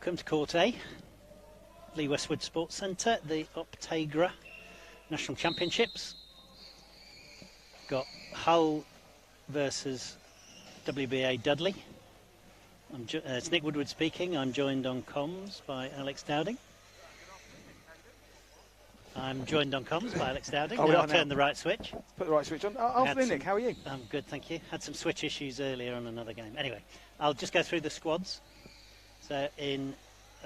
Welcome to Court A, Lee Westwood Sports Centre, the Optegra National Championships. Got Hull versus WBA Dudley. It's Nick Woodward speaking. I'm joined on comms by Alex Dowding. I'll turn the right switch. Put the right switch on. Afternoon, Nick. How are you? I'm good, thank you. Had some switch issues earlier on another game. Anyway, I'll just go through the squads. So in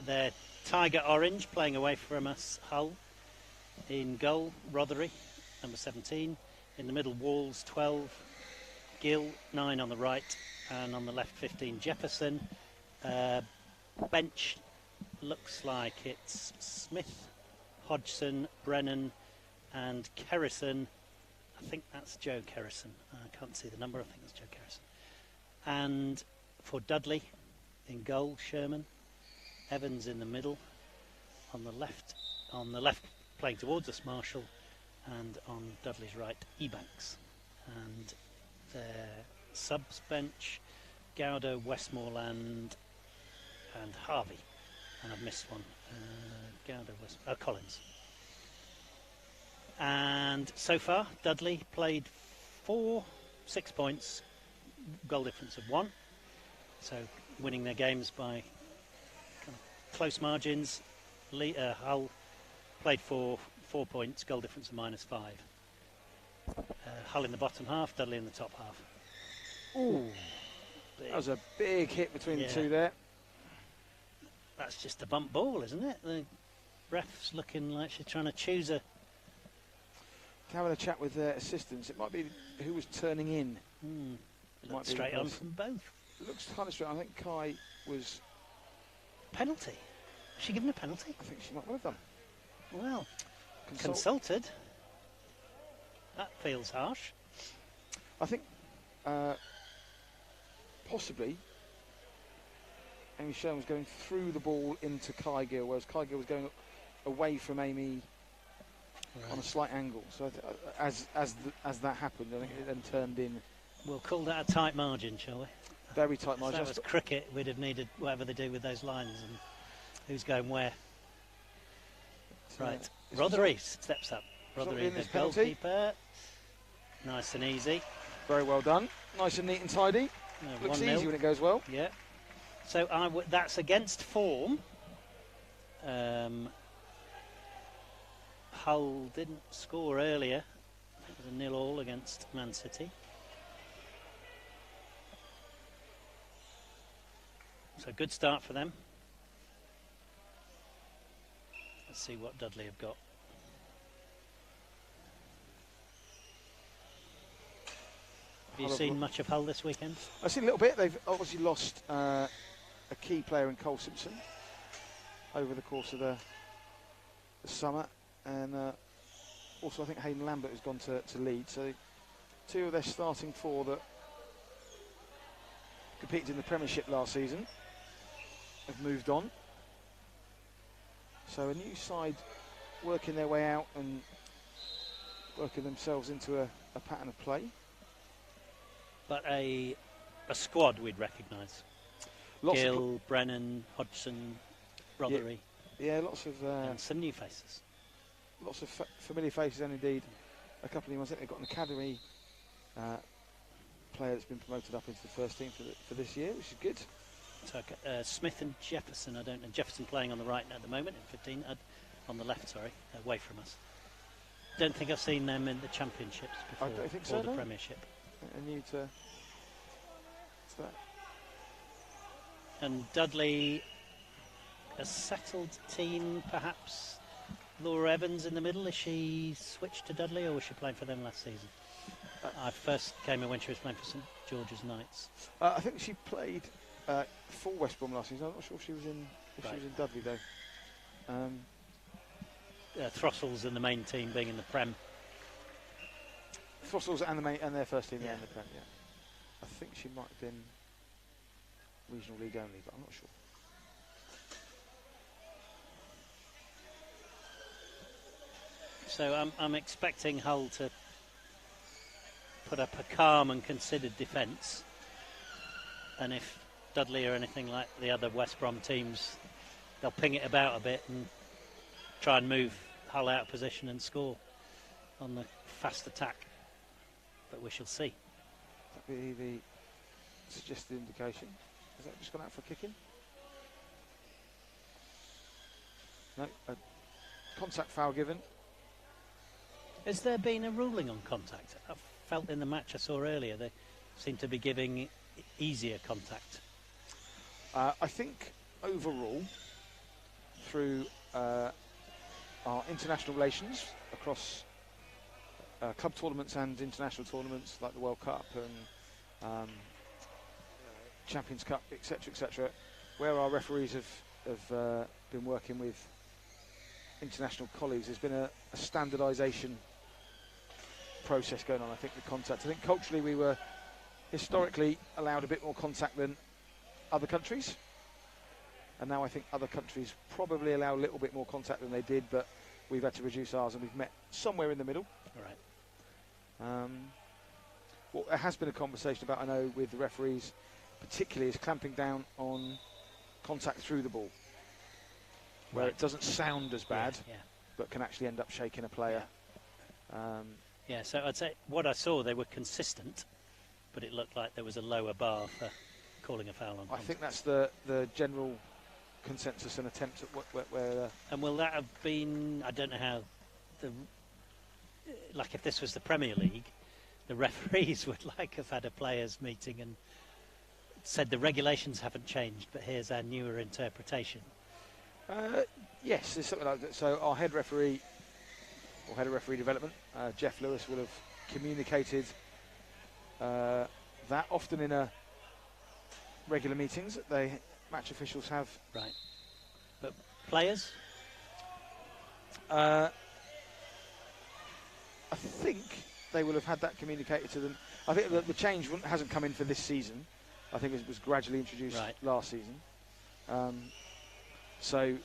their Tiger Orange, playing away from us, Hull. In goal, Rothery, number 17. In the middle, Walls, 12. Gill, 9 on the right. And on the left, 15, Jefferson. Bench looks like it's Smith, Hodgson, Brennan and Kerrison. I think that's Joe Kerrison. I can't see the number. I think that's Joe Kerrison. And for Dudley, in goal, Sherman. Evans in the middle. On the left playing towards us, Marshall. And on Dudley's right, Ebanks. And their subs bench, Gowder, Westmoreland and Harvey. And I've missed one. Collins. And so far, Dudley played 6 points, goal difference of 1. So winning their games by close margins. Hull played 4 points, goal difference of -5. Hull in the bottom half, Dudley in the top half. Ooh, that was a big hit between the two there. That's just a bump ball, isn't it? The ref's looking like she's trying to choose a... Having a chat with their assistants, it might be who was turning in. It looks straight on from both. It looks kind of straight. I think Kai was... Penalty? Was she given a penalty? I think she might well have done. Well, consulted. That feels harsh. I think possibly Amy Sherman was going through the ball into Kai Gill, whereas Kai Gill was going away from Amy on a slight angle. So as that happened, I think it then turned in. We'll call that a tight margin, shall we? Very tight margin. If that was cricket, we'd have needed whatever they do with those lines and who's going where. Right, Rothery steps up. Rothery, the goalkeeper. Nice and easy. Very well done. Nice and neat and tidy. Looks easy when it goes well. Yeah. So that's against form. Hull didn't score earlier. It was a 0-0 against Man City. So good start for them. Let's see what Dudley have got. Have you seen much of Hull this weekend? I've seen a little bit. They've obviously lost a key player in Cole Simpson over the course of the summer. And also I think Hayden Lambert has gone to Leeds. So 2 of their starting 4 that competed in the Premiership last season have moved on. So a new side working their way out and working themselves into a pattern of play. But a squad we'd recognise. Gill, Brennan, Hodgson, Rothery. Yeah, lots of... and some new faces. Lots of familiar faces, and indeed a couple of them. I think they've got an academy player that's been promoted up into the first team for this year, which is good. So Smith and Jefferson, I don't know. Jefferson playing on the right at the moment in 15, on the left, sorry, away from us. Don't think I've seen them in the championships before. I don't think so, or the no. Premiership. And new to that. And Dudley, a settled team, perhaps. Laura Evans in the middle. Is she switched to Dudley, or was she playing for them last season? I first came in when she was playing for St George's Knights. I think she played for West Brom last season. I'm not sure if she was in she was in Dudley though. Throssell's in the main team, being in the Prem. Throssell's and their first team in the Prem. Yeah, I think she might have been regional league only, but I'm not sure. So I'm expecting Hull to put up a calm and considered defence, and if Dudley are anything like the other West Brom teams, they'll ping it about a bit and try and move Hull out of position and score on the fast attack. But we shall see. That be the suggested indication. Has that just gone out for kicking? No, a contact foul given. Has there been a ruling on contact? I felt in the match I saw earlier they seem to be giving easier contact. I think overall, through our international relations across club tournaments and international tournaments like the World Cup and Champions Cup, etc., where our referees have been working with international colleagues, there's been a standardisation process going on, I think, with contact. I think culturally we were historically allowed a bit more contact than other countries, and now I think other countries probably allow a little bit more contact than they did, but we've had to reduce ours, and we've met somewhere in the middle. Right. What there has been a conversation about, I know, with the referees particularly, is clamping down on contact through the ball, where it doesn't sound as bad, but can actually end up shaking a player. Yeah, so I'd say what I saw, they were consistent, but it looked like there was a lower bar for calling a foul on contact. I think that's the general consensus and attempt at where... And will that have been, I don't know how, like if this was the Premier League, the referees would have had a players' meeting and said the regulations haven't changed, but here's our newer interpretation. Yes, there's something like that. So our head referee, or head of referee development, Jeff Lewis, will have communicated that often in regular meetings that match officials have. Right. But players? I think they will have had that communicated to them. I think the change hasn't come in for this season. I think it was gradually introduced last season. So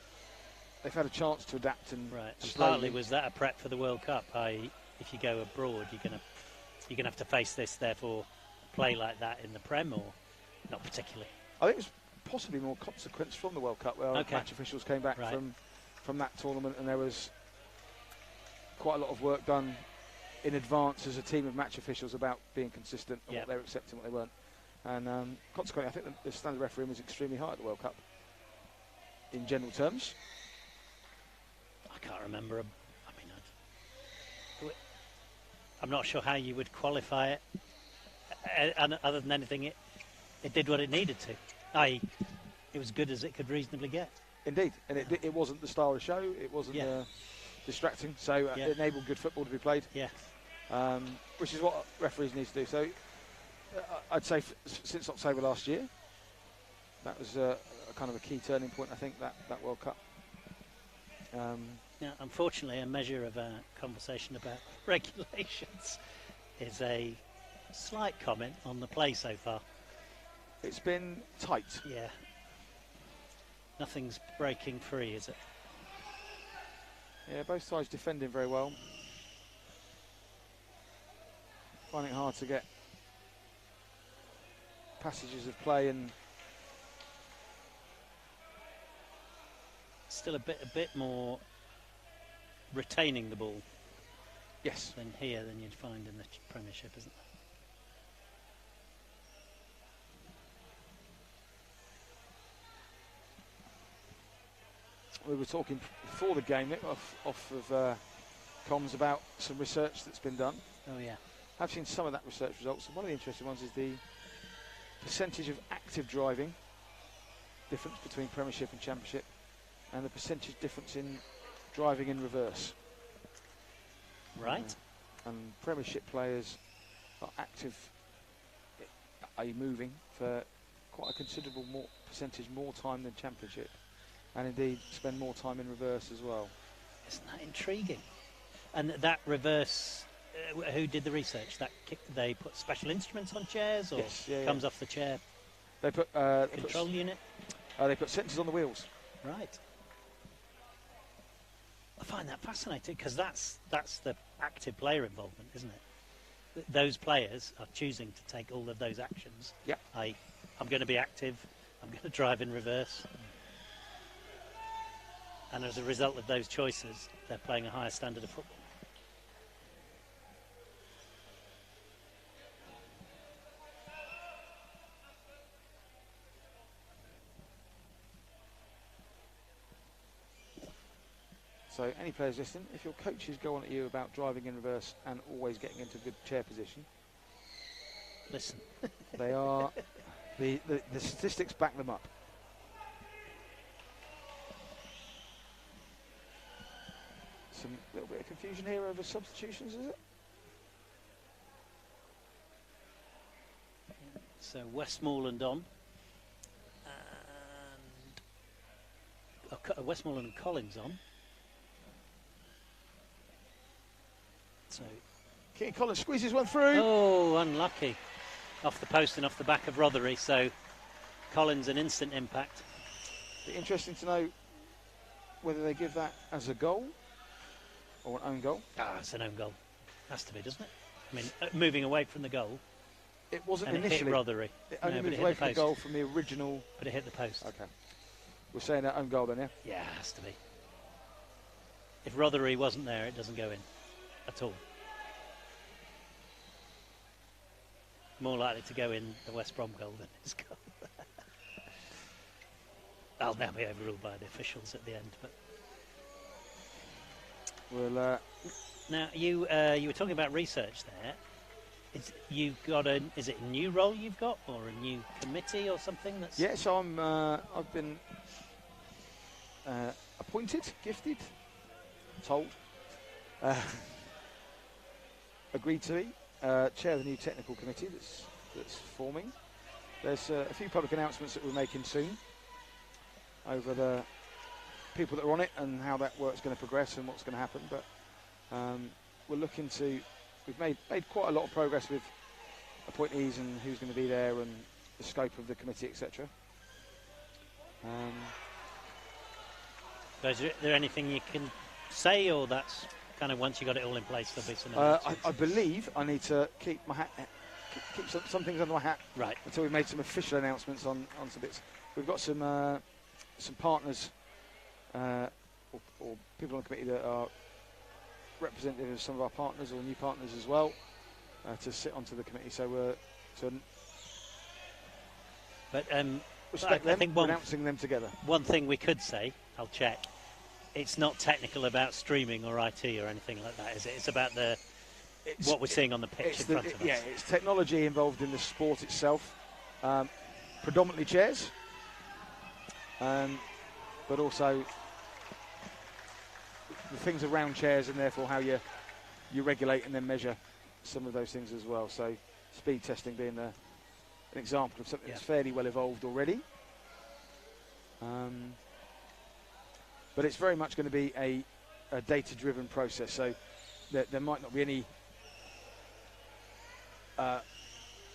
they've had a chance to adapt and and partly was that a prep for the World Cup? If you go abroad, you're gonna have to face this. Therefore, play like that in the Prem, or not particularly. I think it was possibly more consequence from the World Cup, where match officials came back from that tournament, and there was quite a lot of work done in advance as a team of match officials about being consistent on what they were accepting, what they weren't. And consequently, I think the standard refereeing was extremely high at the World Cup in general terms. I can't remember. I'm not sure how you would qualify it. And other than anything, it did what it needed to. I.e., it was good as it could reasonably get. Indeed, and it wasn't the star of the show. It wasn't distracting. So it enabled good football to be played. Yeah. Which is what referees need to do. So I'd say since October last year, that was a kind of a key turning point, I think, that World Cup. Now, unfortunately, a measure of a conversation about regulations is a slight comment on the play so far. It's been tight. Yeah. Nothing's breaking free, is it? Yeah, both sides defending very well. Finding it hard to get passages of play, and still a bit more retaining the ball. Yes. Than here than you'd find in the Premiership, isn't there? We were talking before the game, Nick, off of comms, about some research that's been done. Oh yeah. I've seen some of that research results, and one of the interesting ones is the percentage of active driving difference between Premiership and Championship, and the percentage difference in driving in reverse. Right. And Premiership players are active, i.e. moving, for quite a considerable percentage more time than Championship, and indeed spend more time in reverse as well. Isn't that intriguing? And that reverse, who did the research? They put special instruments on chairs, or comes off the chair? They put control unit. They put sensors on the wheels. Right. I find that fascinating, because that's the active player involvement, isn't it? Those players are choosing to take all of those actions. Yeah. I'm going to be active. I'm going to drive in reverse. And as a result of those choices, they're playing a higher standard of football. So any players listening, if your coaches go on at you about driving in reverse and always getting into a good chair position, listen. They are, the statistics back them up. Some little bit of confusion here over substitutions, is it? So Westmoreland on. And Westmoreland and Collins on. So King Collins squeezes one through. Oh, unlucky. Off the post and off the back of Rothery, so Collins an instant impact. Be interesting to know whether they give that as a goal or an own goal. Ah, it's an own goal. Has to be, doesn't it? I mean, moving away from the goal. It wasn't and initially. It hit Rothery. It only moved away from the goal from the original. But it hit the post. Okay. We're saying that own goal then, yeah? Yeah, it has to be. If Rothery wasn't there, it doesn't go in at all. More likely to go in the West Brom goal than his goal. I'll now be overruled by the officials at the end. But well, now you were talking about research there. Is it a new role you've got, or a new committee, or something? That's yeah. So I've been appointed, gifted, told, agreed to be chair of the new technical committee that's forming. There's a few public announcements that we're making soon over the people that are on it and how that work's going to progress and what's going to happen. But we're looking to. We've made quite a lot of progress with appointees and who's going to be there and the scope of the committee, etc. Is there anything you can say, or that's kind of once you got it all in place, there'll be some? I believe I need to keep my hat, keep some things under my hat, right, until we've made some official announcements on some bits. We've got some partners or people on the committee that are representative of some of our partners or new partners as well to sit onto the committee. So we're respect them, we're announcing them together. One thing we could say, I'll check, it's not technical about streaming or IT or anything like that, is it? It's about what we're seeing on the pitch in front of us. Yeah, it's technology involved in the sport itself, predominantly chairs, but also the things around chairs, and therefore how you regulate and then measure some of those things as well. So speed testing being an example of something that's fairly well evolved already. But it's very much going to be a data-driven process. So there might not be any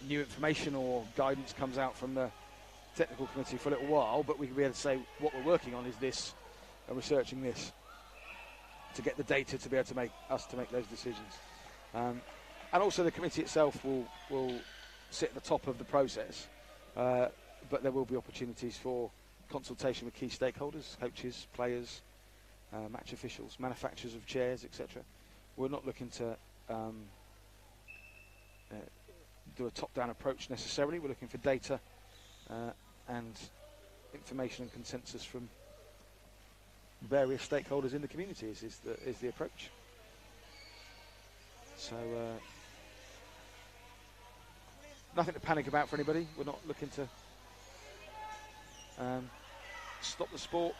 new information or guidance comes out from the technical committee for a little while, but we can be able to say what we're working on is this, and researching this, to get the data to be able to make those decisions. And also the committee itself will sit at the top of the process, but there will be opportunities for consultation with key stakeholders, coaches, players, match officials, manufacturers of chairs, etc. We're not looking to do a top-down approach necessarily. We're looking for data and information and consensus from various stakeholders in the community is the approach. So nothing to panic about for anybody. We're not looking to stop the sport,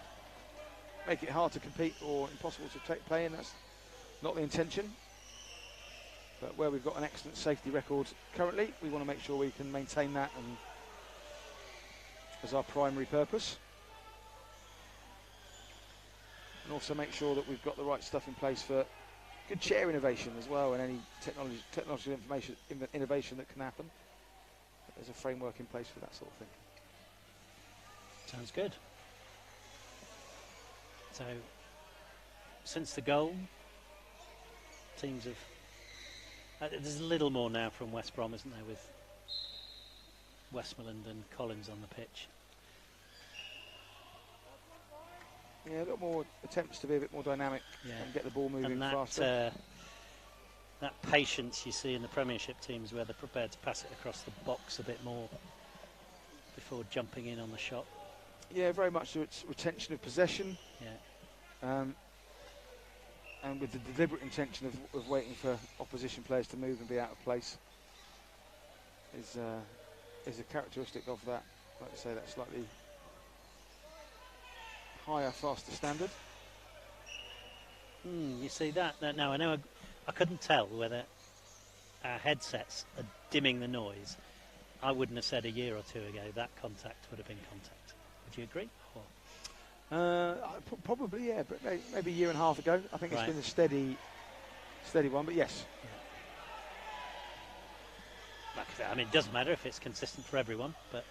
make it hard to compete or impossible to take play in. That's not the intention. But where we've got an excellent safety record currently, we want to make sure we can maintain that and as our primary purpose. And also make sure that we've got the right stuff in place for good chair innovation as well, and any technological innovation that can happen. There's a framework in place for that sort of thing. Sounds good. So, since the goal, teams have... there's a little more now from West Brom, isn't there, with Westmoreland and Collins on the pitch. Yeah, a little more attempts to be a bit more dynamic and get the ball moving and faster. That patience you see in the Premiership teams where they're prepared to pass it across the box a bit more before jumping in on the shot. Yeah, very much it's retention of possession. Yeah. And with the deliberate intention of waiting for opposition players to move and be out of place is a characteristic of that, like I say, that slightly higher, faster standard. You see that now. I know I couldn't tell whether our headsets are dimming the noise. I wouldn't have said a year or two ago that contact would have been contact. Would you agree? Probably, yeah, but maybe a year and a half ago. I think it's been a steady one, but yes. Yeah. Like I said, I mean, it doesn't matter if it's consistent for everyone, but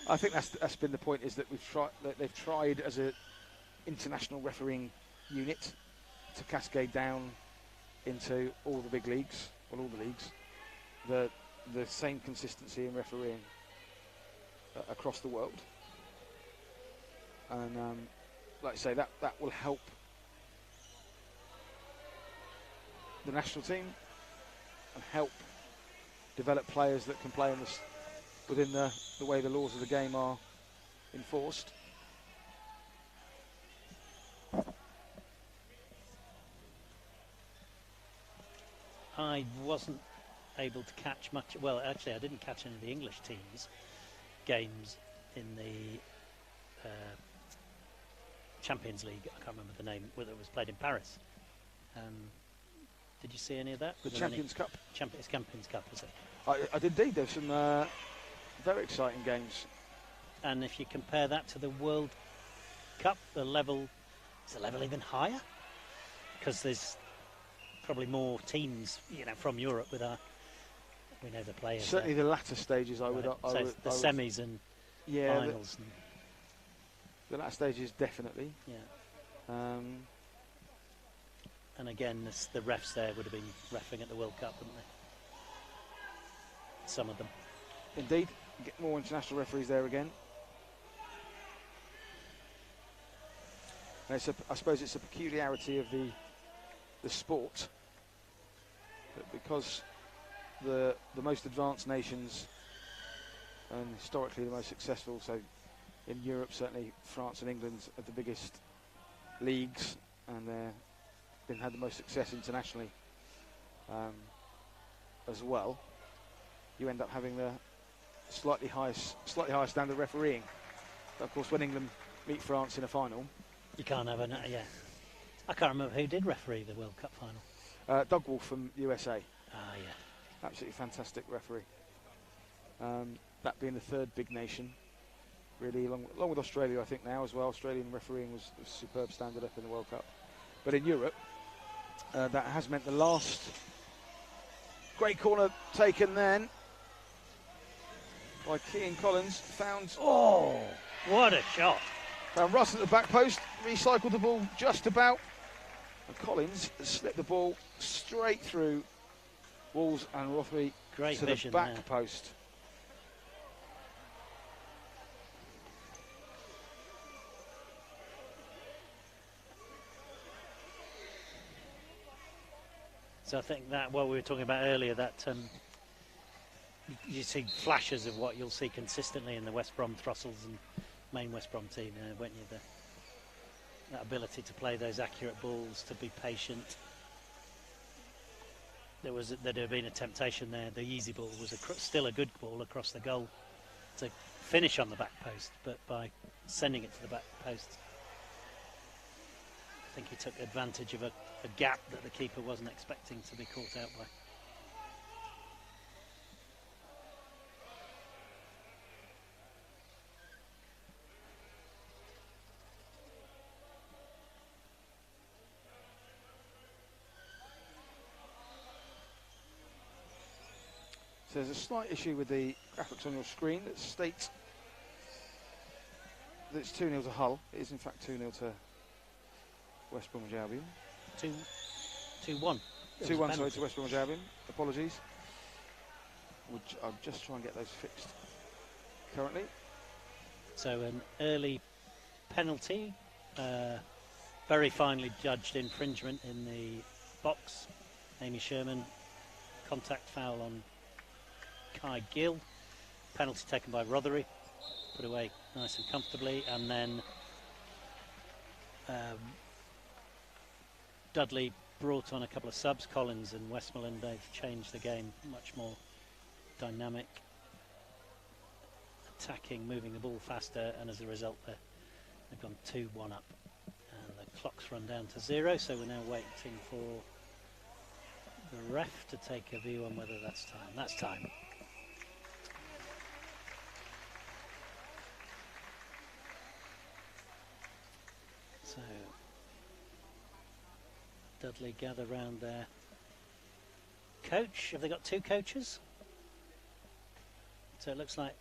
I think that's been the point, is that they've tried as an international refereeing unit to cascade down into all the big leagues, well, all the leagues, the same consistency in refereeing across the world. And like I say, that will help the national team and help develop players that can play within the way the laws of the game are enforced. I wasn't able to catch much. Well, actually, I didn't catch any of the English teams' games in the Champions League. I can't remember the name, whether it was played in Paris. Did you see any of that? The Champions Cup? It's Champions Cup, is it? I did indeed. There's some very exciting games. And if you compare that to the World Cup, is the level even higher? Because there's probably more teams, from Europe we know the players. Certainly the latter stages, I would. The semis and finals. The latter stages, definitely. Yeah. And again, the refs there would have been reffing at the World Cup, wouldn't they? Some of them. Indeed. Get more international referees there again. And I suppose it's a peculiarity of the sport that because the most advanced nations and historically the most successful, so in Europe certainly France and England are the biggest leagues, and they've had the most success internationally as well. You end up having the slightly higher standard refereeing. But of course, when England meet France in a final, you can't have I can't remember who did referee the World Cup final. Doug Wolf from USA. Ah, yeah. Absolutely fantastic referee. That being the third big nation, really, along with Australia, I think now as well. Australian refereeing was superb standard up in the World Cup. But in Europe, that has meant the last great corner taken then by Keane Collins. Oh, what a shot! Found Russ at the back post, recycled the ball just about. And Collins slipped the ball straight through Walls and Rothby to the back post. So I think that what we were talking about earlier, that you see flashes of what you'll see consistently in the West Brom Thrussels and main West Brom team, weren't you? That ability to play those accurate balls, to be patient. There'd have been a temptation there. The easy ball was still a good ball across the goal to finish on the back post, but by sending it to the back post, I think he took advantage of a gap that the keeper wasn't expecting to be caught out by. So there's a slight issue with the graphics on your screen that states that it's 2-0 to Hull. It is in fact 2-0 to West Bromwich Albion. 2-1. 2-1, sorry, to West Bromwich Albion. Apologies. I'll just try and get those fixed currently. So an early penalty very finely judged infringement in the box. Amy Sherman, contact foul on Kai Gill, penalty taken by Rothery, put away nice and comfortably, and then Dudley brought on a couple of subs, Collins and Westmoreland. They've changed the game, much more dynamic, attacking, moving the ball faster, and as a result they've gone 2-1 up, and the clock's run down to 0, so we're now waiting for the ref to take a view on whether that's time. That's time. So Dudley gather round their coach. Have they got 2 coaches? So it looks like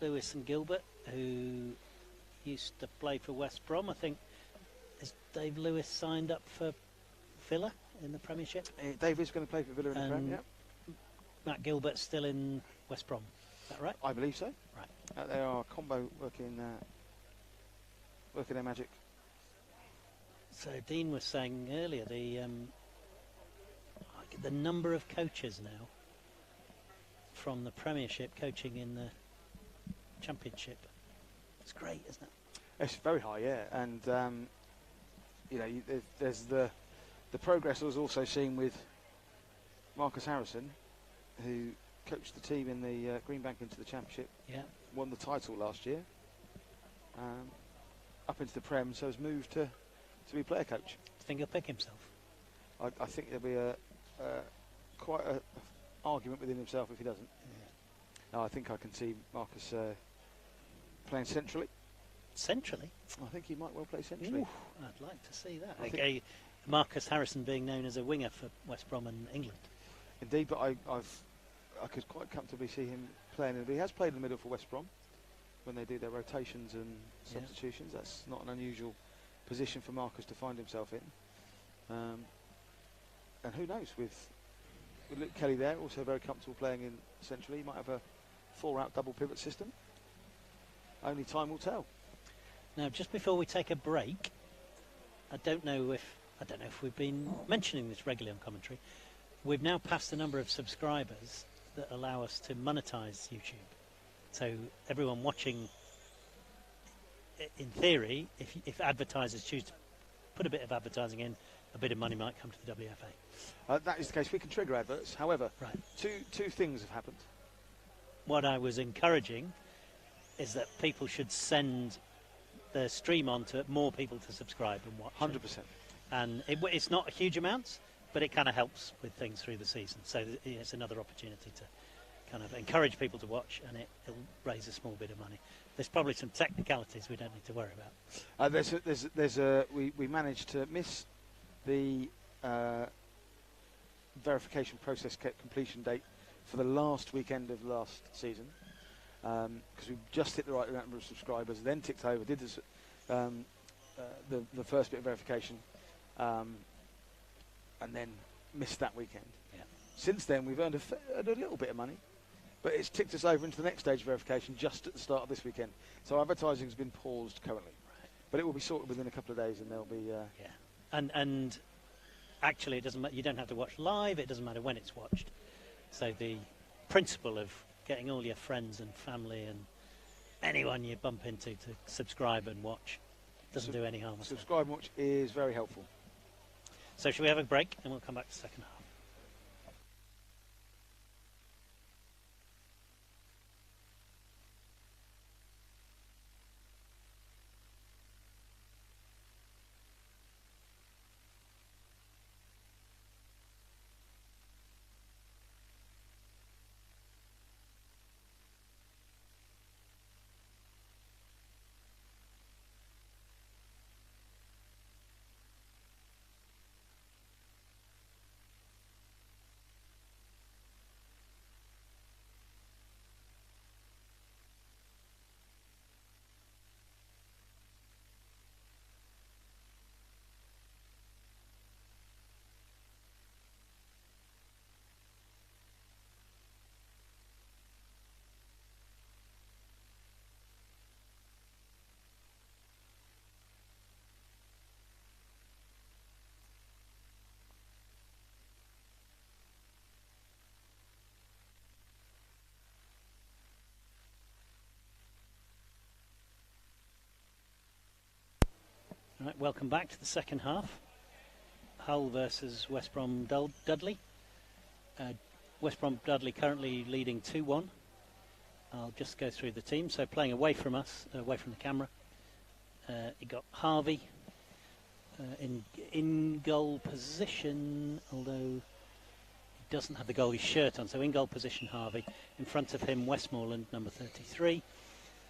Lewis and Gilbert, who used to play for West Brom. I think, is Dave Lewis signed up for Villa in the Premiership? Dave is going to play for Villa in the Premier, yeah. Matt Gilbert's still in West Brom. Is that right? I believe so. Right. They are a combo working their magic. So Dean was saying earlier the number of coaches now from the Premiership coaching in the Championship. It's great, isn't it? It's very high, yeah. And there's the progress I was also seeing with Marcus Harrison, who coached the team in the Greenbank into the Championship. Yeah. Won the title last year. Up into the Prem, so has moved to be player coach. Do you think he'll pick himself? I think there'll be quite a argument within himself if he doesn't. Yeah. No, I think I can see Marcus playing centrally. Centrally? I think he might well play centrally. Ooh, I'd like to see that. Okay, Marcus Harrison being known as a winger for West Brom and England. Indeed, but I could quite comfortably see him playing. He has played in the middle for West Brom when they do their rotations and substitutions. Yeah. That's not an unusual position for Marcus to find himself in. And who knows, with Luke Kelly there, also very comfortable playing in centrally. He might have a 4-out double pivot system. Only time will tell. Now, just before we take a break, I don't know if we've been mentioning this regularly on commentary. We've now passed the number of subscribers that allow us to monetize YouTube. So everyone watching, in theory, if advertisers choose to put a bit of advertising in, a bit of money might come to the WFA. That is the case. We can trigger adverts. However, right. Two things have happened. What I was encouraging is that people should send the stream on to more people to subscribe and watch. 100%. And it's not huge amounts, but it kind of helps with things through the season. So it's another opportunity to kind of encourage people to watch, and it'll raise a small bit of money. There's probably some technicalities we don't need to worry about. We managed to miss the verification process completion date for the last weekend of last season, because we just hit the right number of subscribers, then ticked over, did this, the first bit of verification, and then missed that weekend. Yeah. Since then, we've earned a little bit of money, but it's ticked us over into the next stage of verification just at the start of this weekend. So advertising has been paused currently, right. But it will be sorted within a couple of days, and there'll be. Yeah, and actually, it doesn't matter. You don't have to watch live. It doesn't matter when it's watched. So the principle of getting all your friends and family and anyone you bump into to subscribe and watch doesn't do any harm. Subscribe and watch is very helpful. So shall we have a break and we'll come back to the second half? Right, welcome back to the second half. Hull versus West Brom Dudley. West Brom Dudley currently leading 2-1. I'll just go through the team. So playing away from us, away from the camera, you got Harvey in goal position, although he doesn't have the goalie shirt on. So in goal position, Harvey. In front of him, Westmoreland, number 33.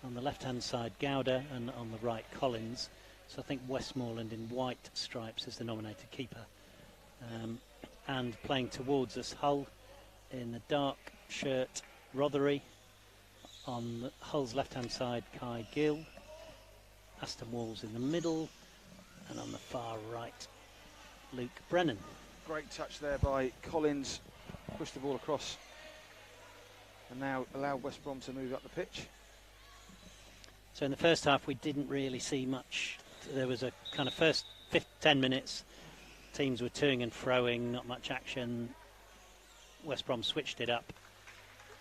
On the left-hand side, Gowder, and on the right, Collins. So I think Westmoreland in white stripes is the nominated keeper. And playing towards us, Hull in the dark shirt, Rothery. On Hull's left-hand side, Kai Gill. Aston Walls in the middle. And on the far right, Luke Brennan. Great touch there by Collins. Pushed the ball across. And now allow West Brom to move up the pitch. So in the first half, we didn't really see much. There was a kind of first 10 minutes, teams were toing and froing, not much action. West Brom switched it up,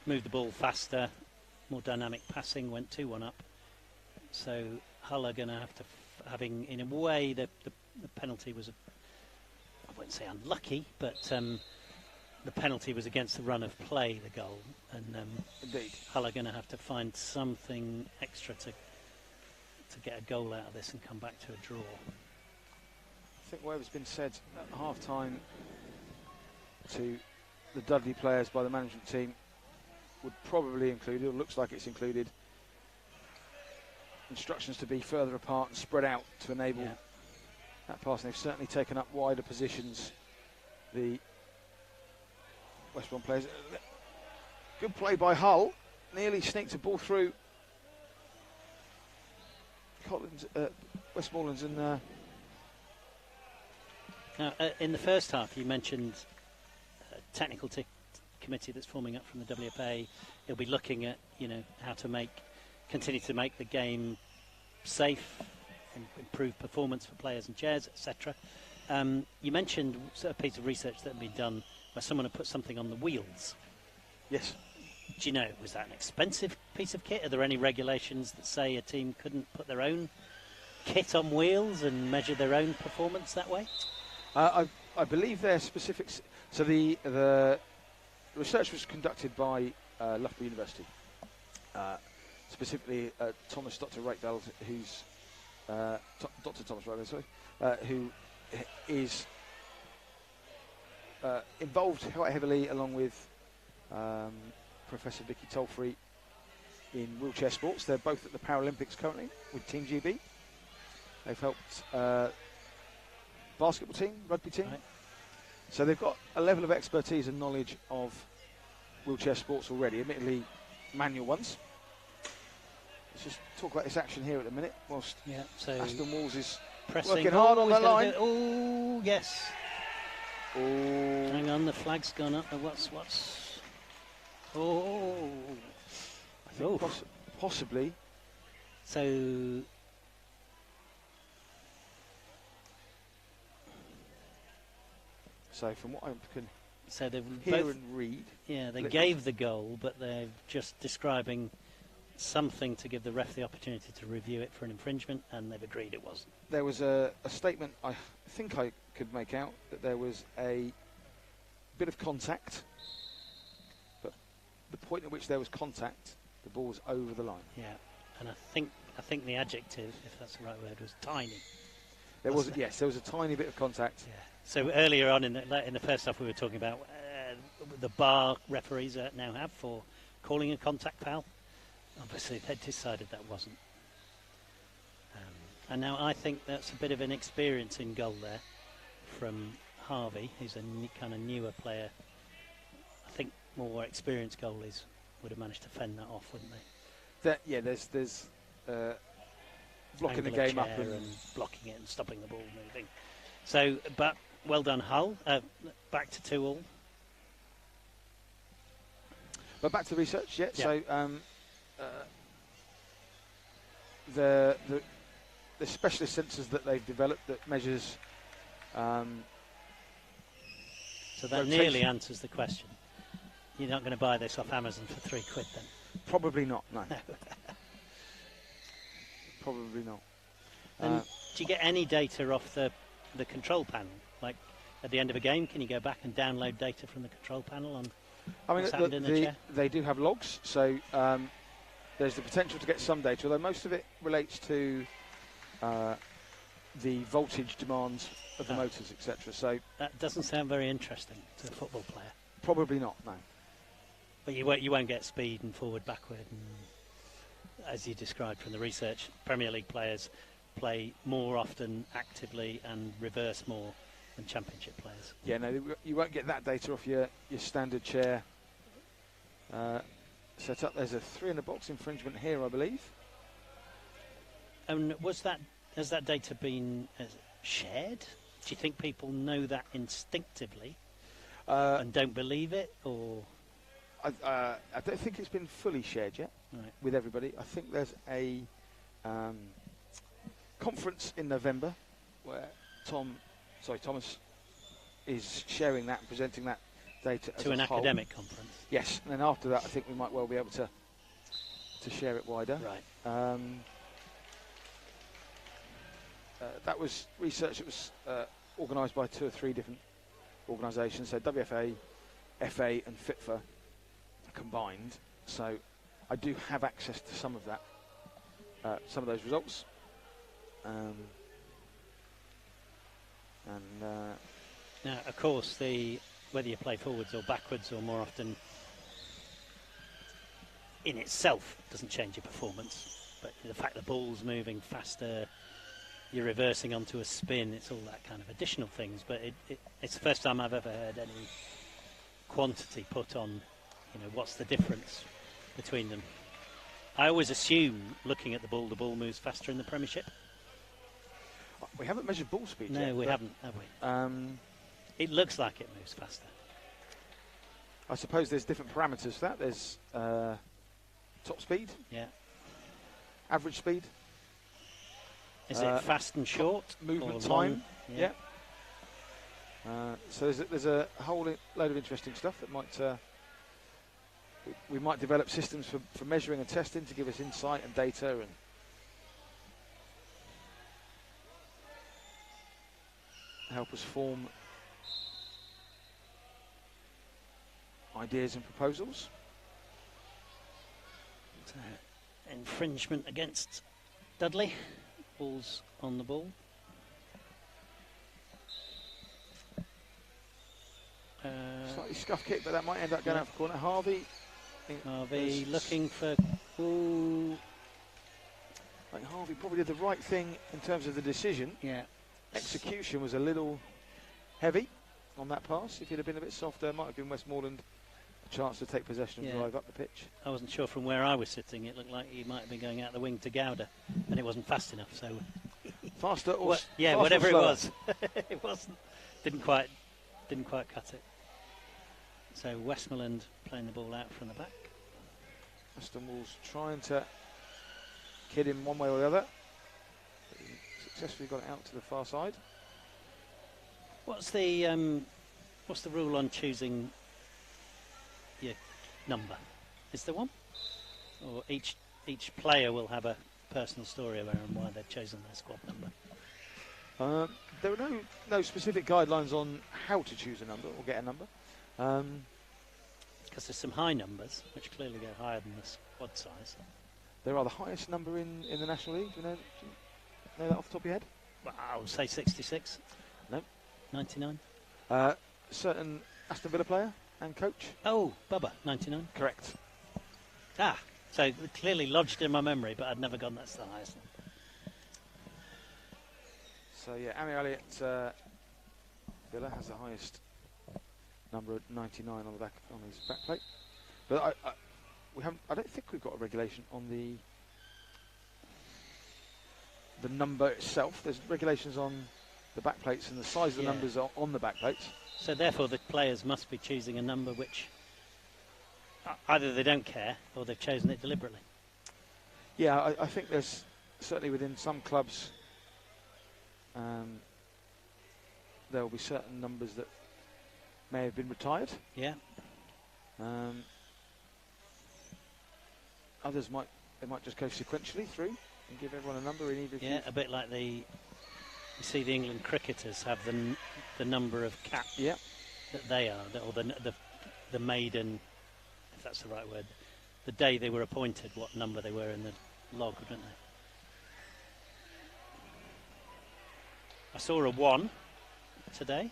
moved the ball faster, more dynamic passing, went 2-1 up. So Hull are going to have to, having in a way, the penalty was, I wouldn't say unlucky, but the penalty was against the run of play, the goal. And Indeed. Hull are going to have to find something extra to get a goal out of this and come back to a draw. I think whatever's been said at half-time to the Dudley players by the management team would probably include, it looks like it's included, instructions to be further apart and spread out to enable that passing. They've certainly taken up wider positions, the West Brom players. Good play by Hull, nearly sneaked a ball through Collins, Westmoreland's and Now, in the first half, you mentioned a technical committee that's forming up from the WBA. It'll be looking at, how to continue to make the game safe, and improve performance for players and chairs, etc. You mentioned a piece of research that had been done where someone had put something on the wheels. yes. Do you know, was that an expensive piece of kit? Are there any regulations that say a team couldn't put their own kit on wheels and measure their own performance that way? I believe they're specifics. So the research was conducted by Loughborough University, specifically Dr. Rakeveld, who's Dr. Thomas Rakeveld, sorry, who is involved quite heavily, along with Professor Vicky Tolfrey, in wheelchair sports. They're both at the Paralympics currently with Team GB. They've helped basketball team, rugby team. Right. So they've got a level of expertise and knowledge of wheelchair sports already, admittedly manual ones. Let's just talk about this action here at the minute, whilst so Aston Walls is pressing working hard on the line. Oh, yes. Oh. Hang on, the flag's gone up. What's... Oh. I think possibly. So... So from what I can hear and read... Yeah, they gave the goal, but they're just describing something to give the ref the opportunity to review it for an infringement, and they've agreed it wasn't. There was a statement, I think I could make out, that there was a bit of contact, but the point at which there was contact, the ball was over the line. Yeah, and I think the adjective, if that's the right word, was tiny. There was a tiny bit of contact. Yeah. So earlier on in the first half, we were talking about the bar referees now have for calling a contact foul. Obviously, they decided that wasn't. And now I think that's a bit of an experience in goal there from Harvey, who's a kind of newer player. I think more experienced goalies would have managed to fend that off, wouldn't they? There's blocking the game up and blocking it and stopping the ball moving. So, but well done, Hull. Back to 2-2. But back to the research, So the specialist sensors that they've developed that measures. So that rotation. nearly answers the question. You're not going to buy this off Amazon for £3 then? Probably not. No. Probably not. Do you get any data off the control panel? Like at the end of a game, can you go back and download data from the control panel on what's happened in the chair? They do have logs, so there's the potential to get some data, although most of it relates to the voltage demands of the motors, etc. So that doesn't sound very interesting to a football player. Probably not, no. But you won't get speed and forward, backward, and as you described from the research, Premier League players play more often actively and reverse more than Championship players. Yeah, no, you won't get that data off your standard chair set up. There's a 3-in-a-box infringement here, I believe. And has that data been shared? Do you think people know that instinctively and don't believe it, or? I don't think it's been fully shared yet with everybody. I think there's a conference in November where Thomas is sharing that and presenting that data as to an whole. Academic conference. Yes, and then after that, I think we might well be able to share it wider. Right. That was research that was organised by 2 or 3 different organisations, so WFA, FA and FITFA combined. So I do have access to some of that, some of those results. Now, of course, whether you play forwards or backwards or more often in itself doesn't change your performance, but the fact the ball's moving faster, you're reversing onto a spin, it's all that kind of additional things. But it's the first time I've ever heard any quantity put on, what's the difference between them. I always assume, looking at the ball moves faster in the Premiership. We haven't measured ball speed yet. No, we haven't, have we? It looks like it moves faster. I suppose there's different parameters for that. There's top speed, average speed. Is it fast and short? Movement time, so there's a whole load of interesting stuff that might we might develop systems for measuring and testing to give us insight and data and help us form ideas and proposals. So, infringement against Dudley. Ball's on the ball. Slightly scuff kick, but that might end up going out for corner. Harvey looking for. Ooh. I think Harvey probably did the right thing in terms of the decision. Yeah. Execution was a little heavy on that pass. If he'd have been a bit softer, it might have been Westmoreland a chance to take possession and drive up the pitch. I wasn't sure from where I was sitting. It looked like he might have been going out the wing to Gouda, and it wasn't fast enough. So faster or whatever it slower? was, it wasn't. Didn't quite cut it. So Westmoreland playing the ball out from the back. Aston Walls trying to kid him one way or the other. He successfully got it out to the far side. What's the rule on choosing your number? Is there one? Or each player will have a personal story around why they've chosen their squad number? There are no specific guidelines on how to choose a number or get a number. Because there's some high numbers, which clearly go higher than the squad size. There are the highest number in the National League. Do you know that off the top of your head? Well, I would say 66. No. 99. Certain Aston Villa player and coach. Oh, Bubba, 99. Correct. So clearly lodged in my memory, but I'd never gone that's the highest number. So yeah, Amir Elliott Villa has the highest number at 99 on the back on his back plate. But I don't think we've got a regulation on the number itself. There's regulations on the back plates and the size of the numbers on the back plates. So therefore the players must be choosing a number which either they don't care or they've chosen it deliberately. Yeah, I think there's certainly within some clubs there will be certain numbers that may have been retired. Yeah. Others might just go sequentially through and give everyone a number in either. Yeah, a bit like the You see the England cricketers have the number of caps Yep. that they are, or the maiden, if that's the right word, the day they were appointed, what number they were in the log, didn't they? I saw a 1 today.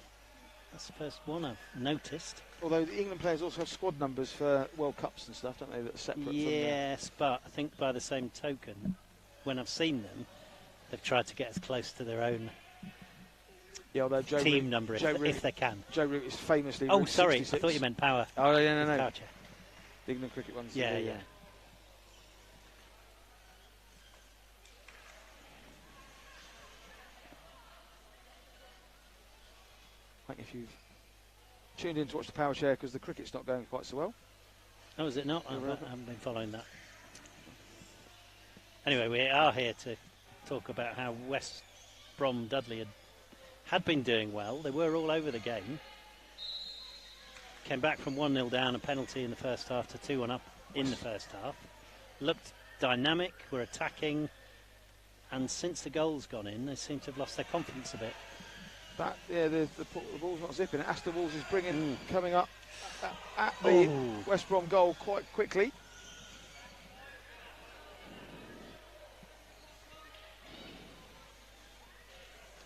That's the first one I've noticed. Although the England players also have squad numbers for World Cups and stuff, don't they? That are separate. Yes, but I think by the same token, when I've seen them, they've tried to get as close to their own team number if they can. Joe Root is famously. Oh, Route sorry, 66. I thought you meant power. Oh, no. Power chair. The England cricket ones. Yeah. I think if you've tuned in to watch the power chair because the cricket's not going quite so well. Oh, is it not? I haven't been following that. Anyway, we are here to talk about how West Brom Dudley had been doing well. They were all over the game. Came back from 1-0 down, a penalty in the first half, to 2-1 up in the first half. Looked dynamic, were attacking, and since the goal's gone in, they seem to have lost their confidence a bit. The ball's not zipping. Aston Walls is coming up at the West Brom goal quite quickly.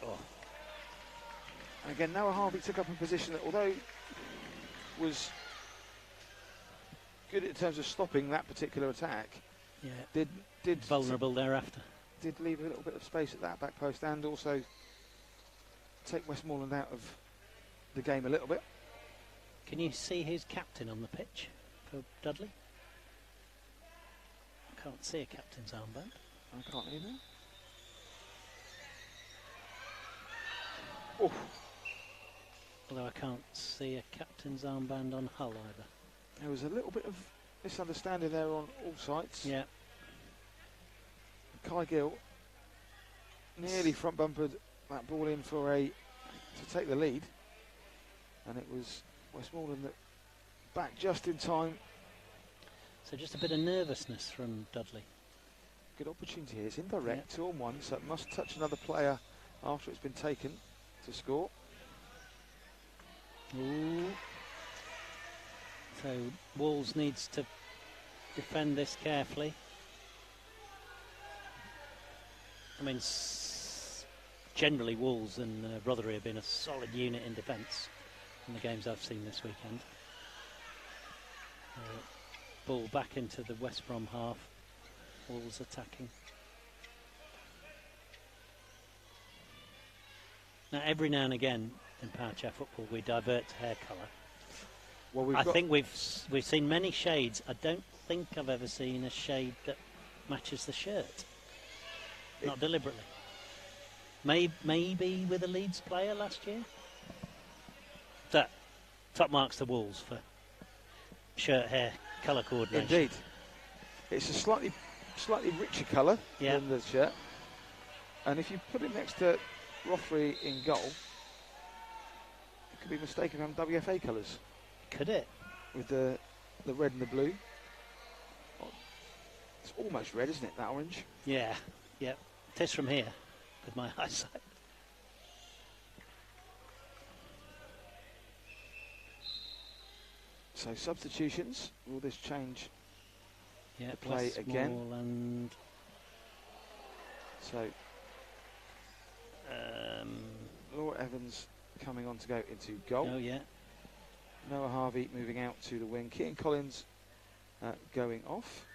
And again, Noah Harvey took up a position that, although was good in terms of stopping that particular attack, did vulnerable thereafter. Did leave a little bit of space at that back post and also take Westmoreland out of the game a little bit. Can you see who's captain on the pitch for Dudley? I can't see a captain's armband. I can't either. Oh. Although I can't see a captain's armband on Hull either. There was a little bit of misunderstanding there on all sides. Yeah. Kai Gill nearly front bumpered that ball in to take the lead, and it was Westmoreland that back just in time. So just a bit of nervousness from Dudley. Good opportunity here. It's indirect, 2-on-1, so it must touch another player after it's been taken to score. Ooh. So Walls needs to defend this carefully. I mean, generally Wolves and Rotherham have been a solid unit in defence in the games I've seen this weekend. Ball back into the West Brom half. Wolves attacking. Now, every now and again in Power Chair football, we divert to hair colour. Well, I think we've seen many shades. I don't think I've ever seen a shade that matches the shirt. Not deliberately. Maybe with a Leeds player last year. So, top marks the Wolves for shirt, hair, colour coordination. Indeed. It's a slightly richer colour than the shirt. And if you put it next to Rothery in goal, it could be mistaken on WFA colours. Could it? With the red and the blue. Oh, it's almost red, isn't it, that orange? Yeah. It is from here, with my eyesight. So substitutions, will this change the play Westmoreland. again? So Laura Evans coming on to go into goal. Oh yeah. Noah Harvey moving out to the wing. Keaton Collins going off.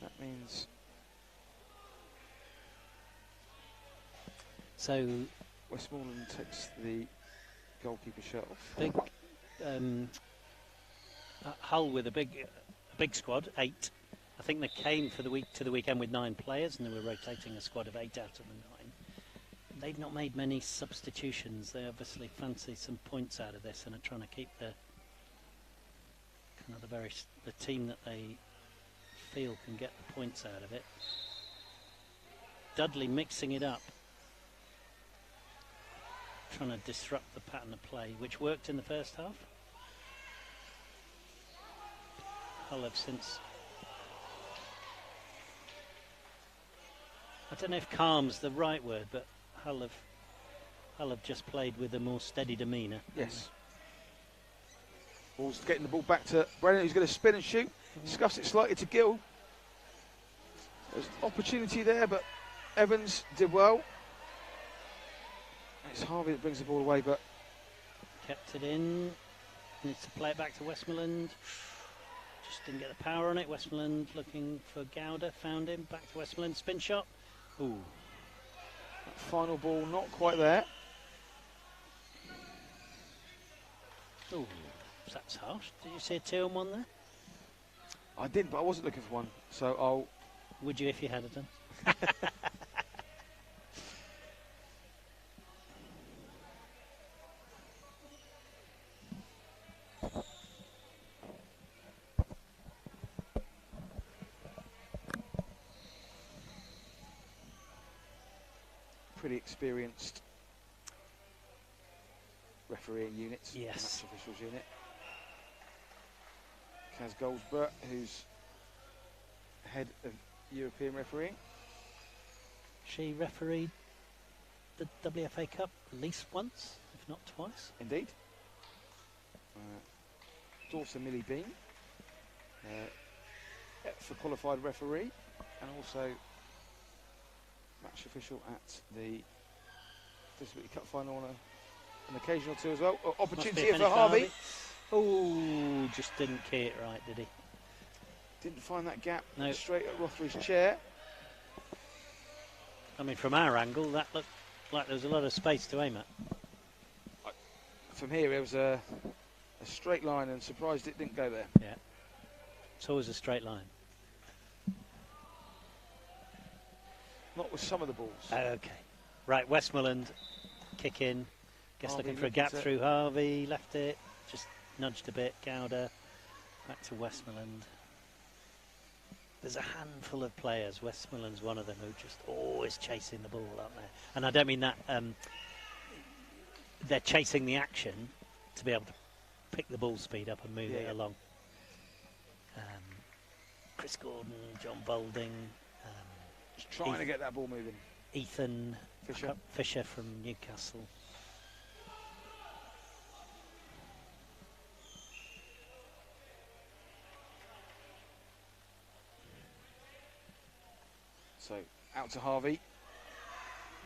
That means so Westmoreland takes the goalkeeper shirt off. Big Hull with a big squad, 8. I think they came to the weekend with 9 players, and they were rotating a squad of 8 out of the 9. They've not made many substitutions. They obviously fancy some points out of this and are trying to keep the team that they feel can get the points out of it. Dudley mixing it up, trying to disrupt the pattern of play, which worked in the first half. Hull have since. I don't know if calm's the right word, but Hull have just played with a more steady demeanour. Yes. Ball's getting the ball back to Brennan, who's going to spin and shoot. Scuffs it slightly to Gill. There's opportunity there, but Evans did well. And it's Harvey that brings the ball away, but Kept it in. Needs to play it back to Westmoreland. Just didn't get the power on it. Westmoreland looking for Gowder. Found him. Back to Westmoreland. Spin shot. Ooh. that final ball not quite there. Ooh. That's harsh. Did you see a 2-on-1 there? I didn't, but I wasn't looking for one, so I'll... Would you if you had it done? Pretty experienced refereeing units. Yes. Match officials unit. Kaz Goldsborough, who's head of European refereeing. She refereed the WFA Cup at least once, if not twice. Indeed. Dawson Millie Bean, for qualified referee, and also match official at the WBA Cup final on an occasion or two as well. Opportunity here for Harvey. Oh, just didn't key it right, did he? Didn't find that gap. No. Straight at Rothery's chair. I mean, from our angle, that looked like there was a lot of space to aim at. From here, it was a straight line, and surprised it didn't go there. Yeah. It's always a straight line. Not with some of the balls. Okay. Right, Westmoreland, kick in. Guess Harvey looking for a gap through Harvey. Left it, just nudged a bit. Gowder, back to Westmoreland. There's a handful of players, Westmoreland's one of them, who just always chasing the ball, aren't they? And I don't mean that they're chasing the action to be able to pick the ball speed up and move it along. Chris Gordon, John Boulding, just trying to get that ball moving. Ethan Fisher from Newcastle. So out to Harvey,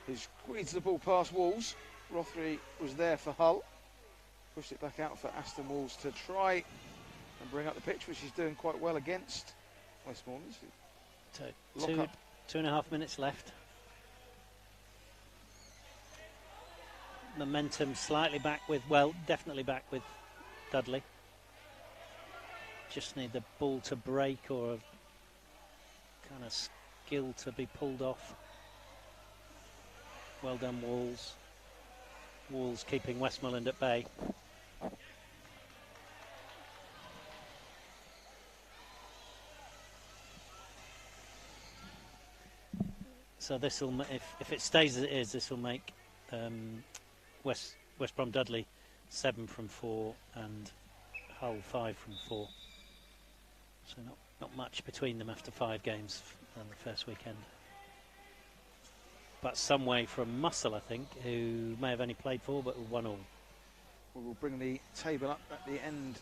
who squeezed the ball past Walls. Rothery was there for Hull. Pushed it back out for Aston Walls to try and bring up the pitch, which he's doing quite well against Westmoreland. So 2.5 minutes left. Momentum slightly back with, well, definitely back with Dudley. Just need the ball to break or a kind of skill to be pulled off. Well done, Walls. Walls keeping Westmoreland at bay. So this will, if it stays as it is, this will make West Brom Dudley 7 from 4 and Hull 5 from 4. So not much between them after 5 games on the first weekend. But some way from Muscle, I think, who may have only played 4 but won all. We'll bring the table up at the end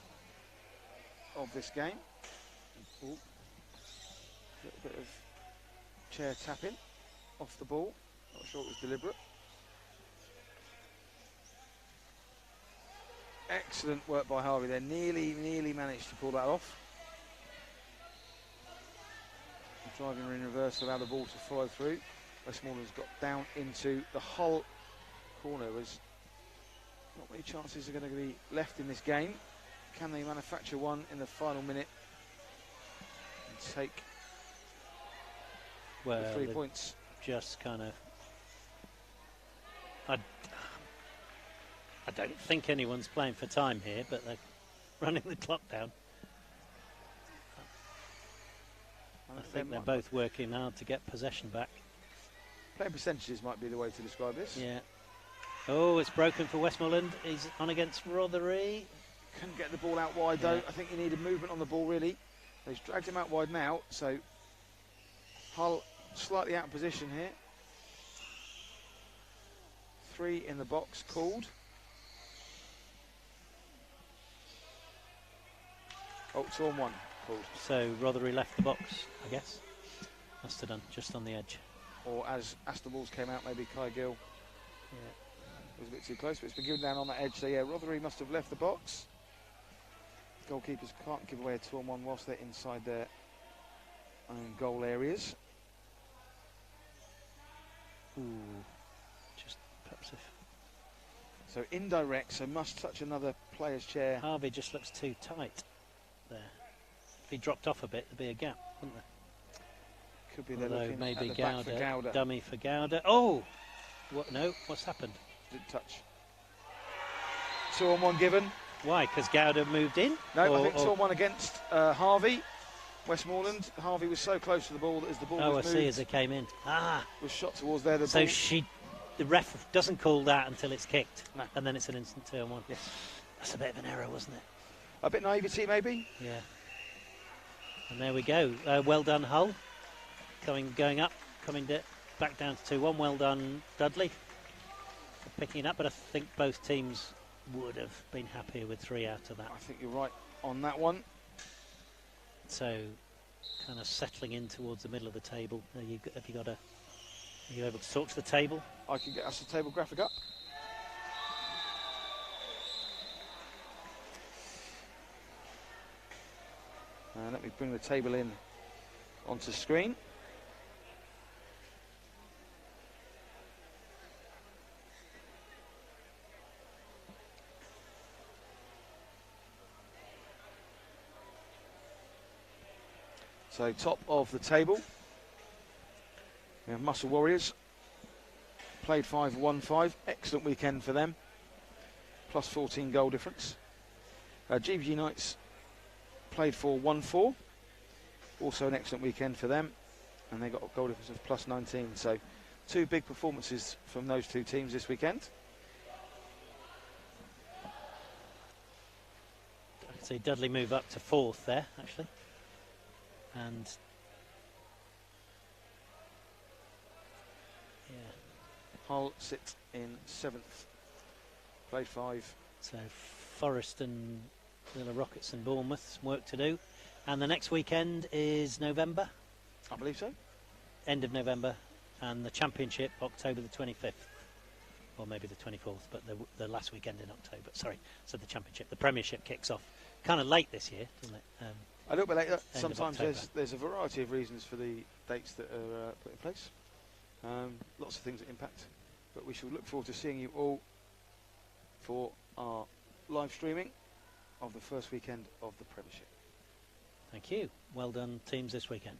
of this game. A little bit of chair tapping off the ball. Not sure it was deliberate. Excellent work by Harvey there. Nearly managed to pull that off. Driving in reverse to allow the ball to follow through. Westmoreland's got down into the Hull corner. There's not many chances are going to be left in this game. Can they manufacture one in the final minute and take the 3 points? Just kind of, I don't think anyone's playing for time here, but they're running the clock down. I think they're both working hard to get possession back. Playing percentages might be the way to describe this. Yeah. Oh, it's broken for Westmoreland. He's on against Rothery. Couldn't get the ball out wide though. I think he needed movement on the ball really. He's dragged him out wide now, so Hull slightly out of position here. 3 in the box called. Oh, 2 on 1 called. So Rothery left the box, I guess. Must have done, just on the edge. Or as Aston Walls came out, maybe Kai Gill was a bit too close, but it's been given down on that edge. So yeah, Rothery must have left the box. Goalkeepers can't give away a 2 on 1 whilst they're inside their own goal areas. Ooh, just perhaps if So indirect, so must touch another player's chair. Harvey just looks too tight there. If he dropped off a bit, there'd be a gap, wouldn't there? Could be they're Although looking maybe at the back for Gowder. dummy for Gowder. Oh! What? No, what's happened? Didn't touch. 2 on 1 given. Why? Because Gowder moved in? No, I think 2 on 1 against Harvey. Westmoreland. Harvey was so close to the ball that as the ball was moved, I see, as it came in. was shot towards there. The So ball, the ref doesn't call that until it's kicked, No. and then it's an instant 2 on 1. Yes. That's a bit of an error, wasn't it? a bit naivety maybe. Yeah. And there we go. Well done, Hull. Going up, back down to 2-1. Well done, Dudley, for picking it up. But I think both teams would have been happier with 3 out of that. I think you're right on that one. So, kind of settling in towards the middle of the table. Are you able to talk to the table? I can get us a table graphic up. Let me bring the table in onto screen. So top of the table, we have Muscle Warriors, played 5, won 5, excellent weekend for them, plus 14 goal difference. GBG Knights played 4, won 4, also an excellent weekend for them, and they got a goal difference of plus 19. So 2 big performances from those 2 teams this weekend. I can see Dudley move up to 4th there, actually. And yeah, Hull sit in 7th, played 5. so Forest and Little Rockets and Bournemouth, some work to do. And the next weekend is November, I believe so. end of November, and the Championship October the 25th, or maybe the 24th, but the last weekend in October. Sorry, so the Championship, the Premiership kicks off kind of late this year, doesn't it? A little bit later. of Sometimes October. there's a variety of reasons for the dates that are put in place. Lots of things that impact, but we shall look forward to seeing you all for our live streaming of the first weekend of the Premiership. Thank you. Well done, teams, this weekend.